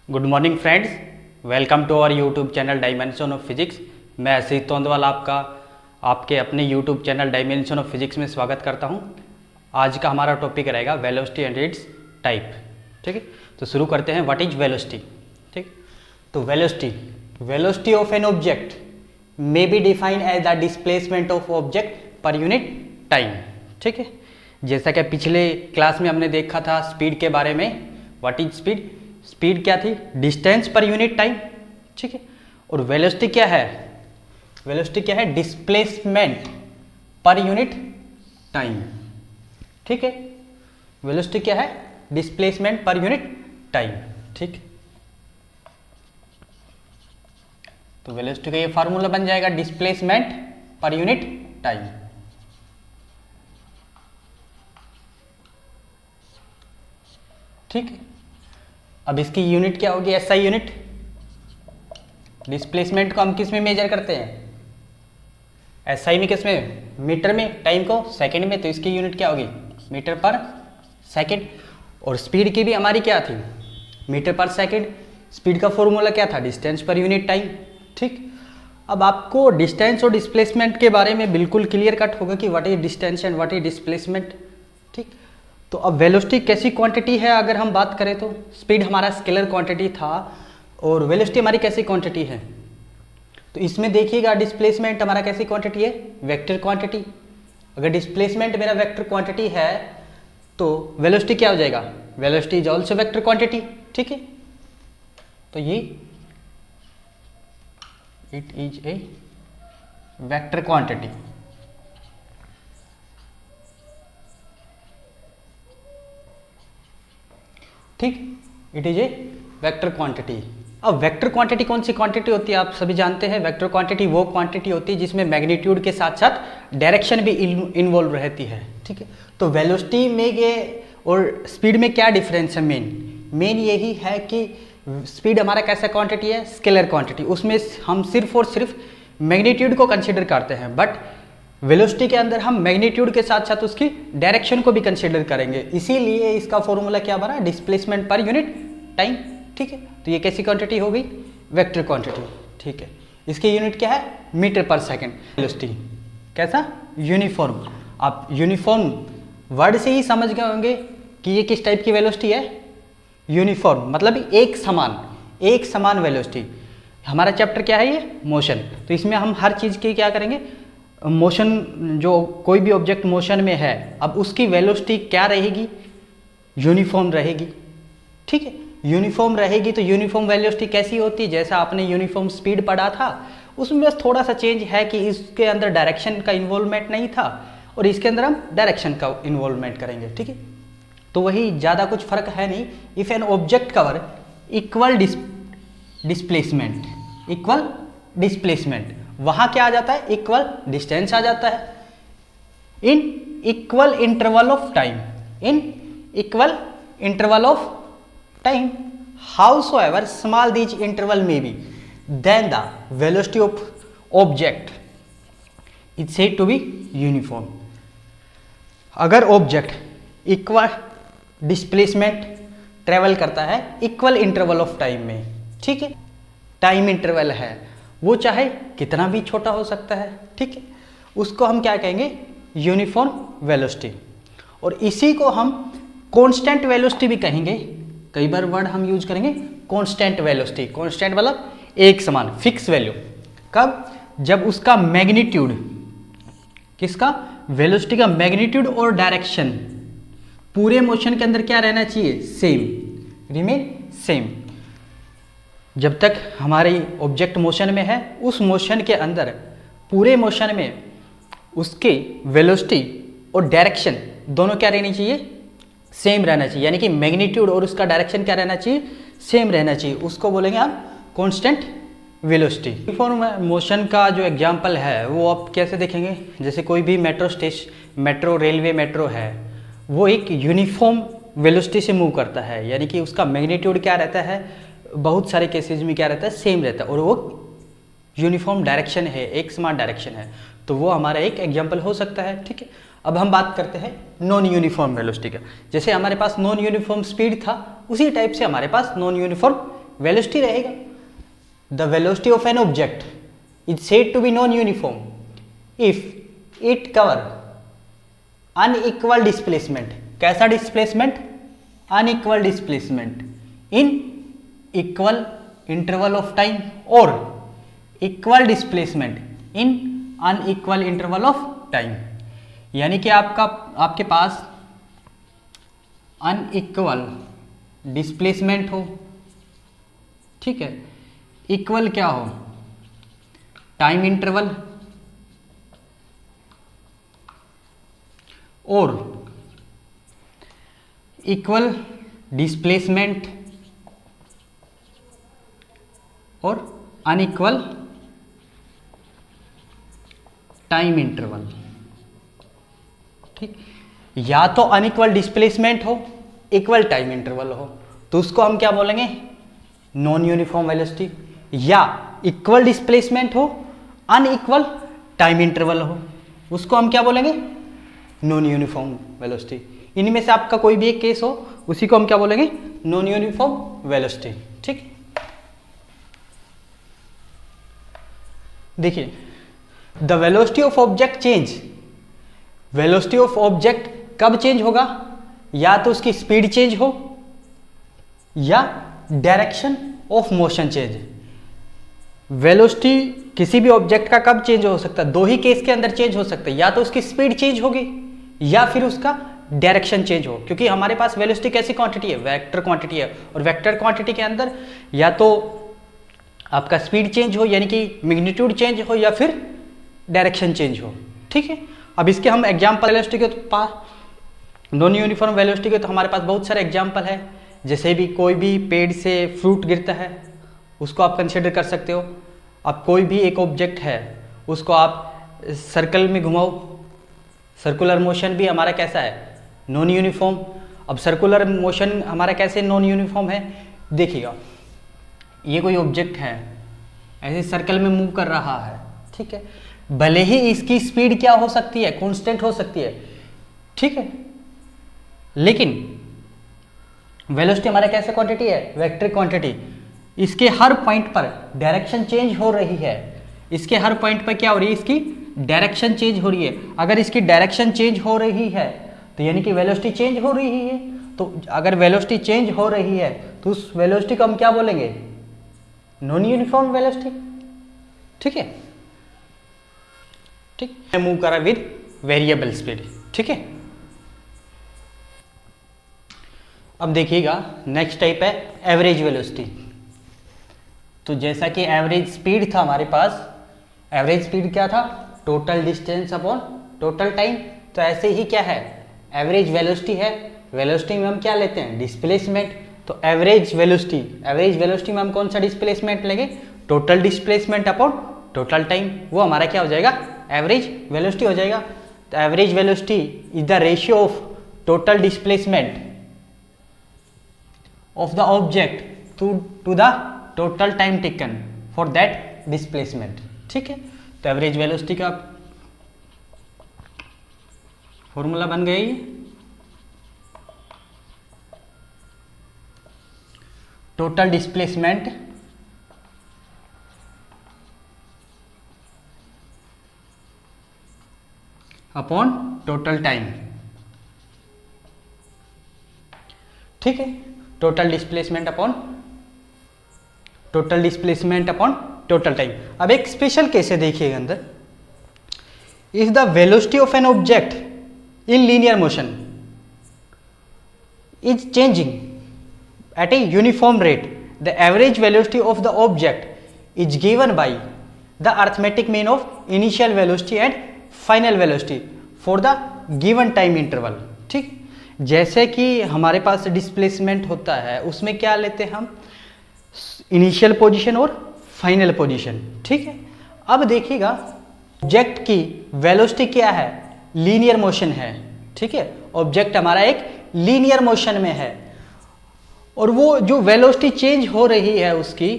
Good morning friends, welcome to our YouTube channel dimension of physics. मैं आशीष तोंदवाल आपके अपने YouTube channel dimension of physics में स्वागत करता हूं। आज का हमारा टॉपिक रहेगा वेलोसिटी एंड इट्स टाइप। ठीक है, तो शुरू करते हैं। What is velocity. ठीक, तो velocity of an object may be defined as the displacement of object per unit time. ठीक है, जैसा कि पिछले क्लास में हमने देखा था स्पीड के बारे में। What is speed. स्पीड क्या थी? डिस्टेंस पर यूनिट टाइम। ठीक है, और वेलोसिटी क्या है? वेलोसिटी क्या है? डिस्प्लेसमेंट पर यूनिट टाइम। ठीक है, वेलोसिटी क्या है? डिस्प्लेसमेंट पर यूनिट टाइम। ठीक, तो वेलोसिटी का ये फार्मूला बन जाएगा डिस्प्लेसमेंट पर यूनिट टाइम। ठीक है, अब इसकी यूनिट क्या होगी? SI unit. डिस्प्लेसमेंट को हम किस में मेजर करते हैं? एसआई में। किस में? मीटर में। टाइम को सेकंड में, तो इसकी यूनिट क्या होगी? मीटर पर सेकंड। और स्पीड की भी हमारी क्या थी? मीटर पर सेकंड। स्पीड का फॉर्मूला क्या था? डिस्टेंस पर यूनिट टाइम। ठीक, अब आपको डिस्टेंस और डिस्प्लेसमेंट के बारे में बिल्कुल क्लियर कट होगा कि what is distance and what is displacement. ठीक, तो अब वेलोसिटी कैसी क्वांटिटी है? अगर हम बात करें तो स्पीड हमारा स्केलर क्वांटिटी था और वेलोसिटी हमारी कैसी क्वांटिटी है? तो इसमें देखिएगा डिस्प्लेसमेंट हमारा कैसी क्वांटिटी है? Vector quantity. अगर डिस्प्लेसमेंट मेरा वेक्टर क्वांटिटी है तो वेलोसिटी क्या हो जाएगा? Velocity is also vector quantity. ठीक है, तो ये it is a vector quantity. ठीक, it is a vector quantity. अब वेक्टर क्वांटिटी कौन सी क्वांटिटी होती है? आप सभी जानते हैं वेक्टर क्वांटिटी वो क्वांटिटी होती है जिसमें मैग्नीट्यूड के साथ साथ डायरेक्शन भी इन्वॉल्व रहती है। ठीक है, तो वेलोसिटी में ये और स्पीड में क्या डिफरेंस है? मेन यही है कि स्पीड हमारा कैसा क्वांटिटी है? Scalar quantity. उसमें हम सिर्फ और सिर्फ मैग्नीट्यूड को कंसिडर करते हैं, बट वेलोसिटी के अंदर हम मैग्नीट्यूड के साथ साथ उसकी डायरेक्शन को भी कंसीडर करेंगे। इसीलिए इसका फॉर्मूला क्या बना? डिस्प्लेसमेंट पर यूनिट टाइम। ठीक है, तो ये कैसी क्वांटिटी हो गई? Vector quantity. ठीक है, इसकी यूनिट क्या है? मीटर पर सेकंड। वेलोसिटी कैसा? यूनिफॉर्म। आप यूनिफॉर्म वर्ड से ही समझ गए होंगे कि ये किस टाइप की वेलोसिटी है? यूनिफॉर्म मतलब एक समान वेलोसिटी। हमारा चैप्टर क्या है? ये मोशन। तो इसमें हम हर चीज़ की क्या करेंगे? मोशन, जो कोई भी ऑब्जेक्ट मोशन में है, अब उसकी वेलोसिटी क्या रहेगी? यूनिफॉर्म रहेगी। ठीक है, यूनिफॉर्म रहेगी। तो यूनिफॉर्म वेलोसिटी कैसी होती है? जैसा आपने यूनिफॉर्म स्पीड पढ़ा था, उसमें बस थोड़ा सा चेंज है कि इसके अंदर डायरेक्शन का इन्वॉल्वमेंट नहीं था और इसके अंदर हम डायरेक्शन का इन्वॉल्वमेंट करेंगे। ठीक है, तो वही ज़्यादा कुछ फर्क है नहीं। If an object cover equal displacement, वहां क्या आ जाता है? इक्वल डिस्टेंस आ जाता है। In equal interval of time howsoever small these interval में be, then the velocity of object is said to be uniform. अगर ऑब्जेक्ट इक्वल डिस्प्लेसमेंट ट्रेवल करता है इक्वल इंटरवल ऑफ टाइम में, ठीक है, टाइम इंटरवल है, वो चाहे कितना भी छोटा हो सकता है। ठीक है, उसको हम क्या कहेंगे? Uniform velocity. और इसी को हम कांस्टेंट वेलोसिटी भी कहेंगे। कई बार वर्ड हम यूज करेंगे कांस्टेंट वेलोसिटी। कांस्टेंट मतलब एक समान, फिक्स वैल्यू। कब? जब उसका मैग्नीट्यूड, किसका? वेलोसिटी का मैग्नीट्यूड और डायरेक्शन पूरे मोशन के अंदर क्या रहना चाहिए? Same, remain same. जब तक हमारी ऑब्जेक्ट मोशन में है, उस मोशन के अंदर पूरे मोशन में उसके वेलोसिटी और डायरेक्शन दोनों क्या रहनी चाहिए? सेम रहना चाहिए। यानी कि मैग्नीट्यूड और उसका डायरेक्शन क्या रहना चाहिए? सेम रहना चाहिए। उसको बोलेंगे हम कांस्टेंट वेलोसिटी। यूनिफॉर्म मोशन का जो एग्जांपल है वो आप कैसे देखेंगे? जैसे कोई भी मेट्रो रेलवे मेट्रो है, वो एक यूनिफॉर्म वेलोसिटी से मूव करता है। यानी कि उसका मैग्नीट्यूड क्या रहता है? बहुत सारे केसेज में क्या रहता है? सेम रहता है, और वो यूनिफॉर्म डायरेक्शन है, एक समान डायरेक्शन है। तो वो हमारा एक एग्जांपल हो सकता है। ठीक है, अब हम बात करते हैं नॉन यूनिफॉर्म वेलोसिटी का। जैसे हमारे पास नॉन यूनिफॉर्म स्पीड था, उसी टाइप से हमारे पास नॉन यूनिफॉर्म वेलोसिटी रहेगा। The velocity of an object is said to be non uniform if it cover unequal displacement. कैसा displacement? Unequal displacement in equal interval of time और equal displacement in unequal interval of time. यानी कि आपके पास unequal displacement हो, ठीक है, equal क्या हो? टाइम इंटरवल, और इक्वल डिस्प्लेसमेंट और अनइक्वल टाइम इंटरवल, ठीक। या तो अनइक्वल डिस्प्लेसमेंट हो, इक्वल टाइम इंटरवल हो, तो उसको हम क्या बोलेंगे? Non uniform velocity. या इक्वल डिस्प्लेसमेंट हो, अनइक्वल टाइम इंटरवल हो, उसको हम क्या बोलेंगे? Non uniform velocity. इनमें से आपका कोई भी एक केस हो, उसी को हम क्या बोलेंगे? नॉन यूनिफॉर्म वेलोसिटी, ठीक। देखिए, the velocity of object change. Velocity of object कब चेंज होगा? या तो उसकी स्पीड चेंज हो या direction of motion change. Velocity किसी भी ऑब्जेक्ट का कब चेंज हो सकता है? दो ही केस के अंदर चेंज हो सकता है, या तो उसकी स्पीड चेंज होगी या फिर उसका डायरेक्शन चेंज हो। क्योंकि हमारे पास वेलोसिटी कैसी क्वांटिटी है? वेक्टर क्वांटिटी है, और वेक्टर क्वांटिटी के अंदर या तो आपका स्पीड चेंज हो यानी कि मैग्नीट्यूड चेंज हो या फिर डायरेक्शन चेंज हो, ठीक है। अब इसके हम एग्जाम्पल वेलोसिटी के तो नॉन यूनिफॉर्म वेलोसिटी के तो हमारे पास बहुत सारे एग्जाम्पल है। जैसे भी कोई भी पेड़ से फ्रूट गिरता है, उसको आप कंसिडर कर सकते हो। अब कोई भी एक ऑब्जेक्ट है, उसको आप सर्कल में घुमाओ, सर्कुलर मोशन भी हमारा कैसा है? Non uniform. अब सर्कुलर मोशन हमारा कैसे नॉन यूनिफॉर्म है? देखिएगा, ये कोई ऑब्जेक्ट है, ऐसे सर्कल में मूव कर रहा है, ठीक है। भले ही इसकी स्पीड क्या हो सकती है? कांस्टेंट हो सकती है, ठीक है, लेकिन वेलोसिटी हमारा कैसे क्वांटिटी है? Vector quantity. इसके हर पॉइंट पर डायरेक्शन चेंज हो रही है। इसके हर पॉइंट पर क्या हो रही है? इसकी डायरेक्शन चेंज हो रही है। अगर इसकी डायरेक्शन चेंज हो रही है तो यानी कि वेलोसिटी चेंज हो रही है। तो अगर वेलोसिटी चेंज हो रही है तो उस वेलोसिटी को हम क्या बोलेंगे? नॉन यूनिफॉर्म वेलोसिटी, ठीक है, ठीक। मूव करा विद वेरिएबल स्पीड, ठीक है। अब देखिएगा, नेक्स्ट टाइप है एवरेज वेलोसिटी। तो जैसा कि एवरेज स्पीड था हमारे पास, एवरेज स्पीड क्या था? Total distance upon total time. तो ऐसे ही क्या है? एवरेज वेलोसिटी है। वेलोसिटी में हम क्या लेते हैं? डिस्प्लेसमेंट। तो एवरेज वेलोसिटी में हम कौन सा डिस्प्लेसमेंट लेंगे? Total displacement upon total time. वो हमारा क्या हो जाएगा? एवरेज वेलोसिटी हो जाएगा। तो average velocity is the ratio of total displacement of the object to the total time taken for that displacement, ठीक है। तो एवरेज वेलोसिटी का फॉर्मूला बन गया ये, total displacement upon total time, ठीक है। Total displacement upon total time. अब एक स्पेशल केस है, देखिएगा अंदर, if the velocity of an object in linear motion is changing at a uniform rate, the average velocity of the object is given by the arithmetic mean of initial velocity and final velocity for the given time interval, ठीक। जैसे कि हमारे पास displacement होता है, उसमें क्या लेते हैं हम? इनिशियल पोजीशन और फाइनल पोजीशन, ठीक है। अब देखिएगा, ऑब्जेक्ट की वेलोसिटी क्या है? लीनियर मोशन है, ठीक है। ऑब्जेक्ट हमारा एक लीनियर मोशन में है, और वो जो वेलोसिटी चेंज हो रही है उसकी,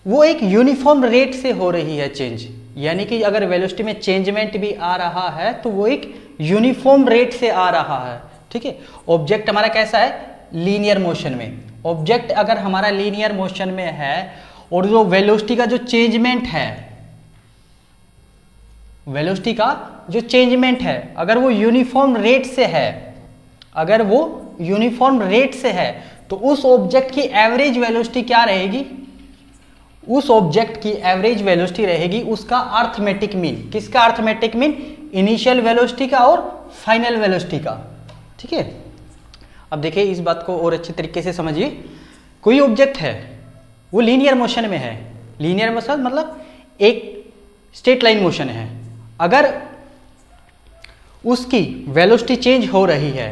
वो एक यूनिफॉर्म रेट से हो रही है चेंज। यानी कि अगर वेलोसिटी में चेंजमेंट भी आ रहा है तो वो एक यूनिफॉर्म रेट से आ रहा है, ठीक है। ऑब्जेक्ट हमारा कैसा है? लीनियर मोशन में। ऑब्जेक्ट अगर हमारा लीनियर मोशन में है और जो वेलोसिटी का जो चेंजमेंट है, वेलोसिटी का जो चेंजमेंट है अगर वो यूनिफॉर्म रेट से है, अगर वो यूनिफॉर्म रेट से है, तो उस ऑब्जेक्ट की एवरेज वेलोसिटी क्या रहेगी? उस ऑब्जेक्ट की एवरेज वेलोसिटी रहेगी उसका अर्थमेटिक मीन। किसका अर्थमेटिक मीन? इनिशियल वेलोसिटी का और फाइनल वेलोसिटी का। ठीक है, अब देखिए इस बात को और अच्छे तरीके से समझिए। कोई ऑब्जेक्ट है वो लीनियर मोशन में है, लीनियर मोशन मतलब एक स्ट्रेट लाइन मोशन है। अगर उसकी वेलोसिटी चेंज हो रही है,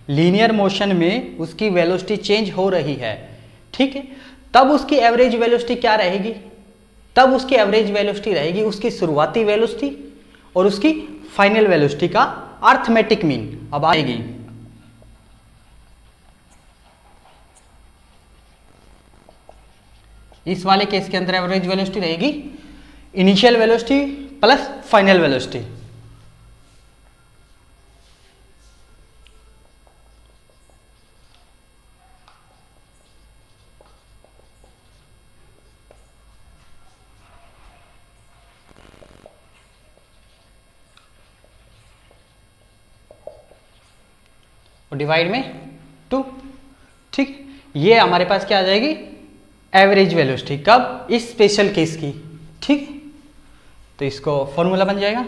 लीनियर मोशन में उसकी वेलोसिटी चेंज हो रही है, ठीक है, तब उसकी एवरेज वेलोसिटी क्या रहेगी? तब उसकी एवरेज वेलोसिटी रहेगी उसकी शुरुआती वेलोसिटी और उसकी फाइनल वेलोसिटी का अर्थमेटिक मीन। अब आएगी इस वाले केस के अंदर एवरेज वेलोसिटी रहेगी initial velocity plus final velocity. और डिवाइड में 2। ठीक, ये हमारे पास क्या आ जाएगी? Average velocity. कब? इस स्पेशल केस की। ठीक, तो इसको फॉर्मूला बन जाएगा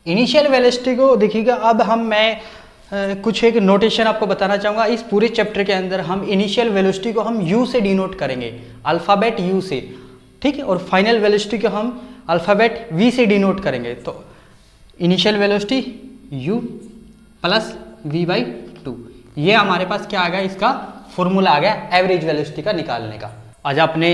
इनिशियल वेलोसिटी को। देखिएगा अब मैं कुछ एक नोटेशन आपको बताना चाहूंगा। इस पूरे चैप्टर के अंदर हम इनिशियल वेलोसिटी को हम यू से डिनोट करेंगे, अल्फाबेट यू से। ठीक है, और फाइनल वेलोसिटी को हम अल्फाबेट वी से डिनोट करेंगे। तो initial velocity u plus v by 2, ये हमारे पास क्या आ गया? इसका फॉर्मूला आ गया एवरेज वेलोसिटी का निकालने का। आज आपने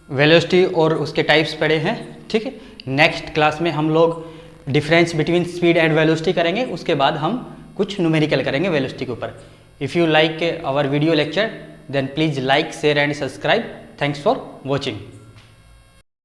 वेलोसिटी और उसके टाइप्स पढ़े हैं। ठीक है, नेक्स्ट क्लास में हम लोग difference between speed and velocity करेंगे, उसके बाद हम कुछ न्यूमेरिकल करेंगे वेलोसिटी के ऊपर। If you like our video lecture then please like, share and subscribe. Thanks for watching.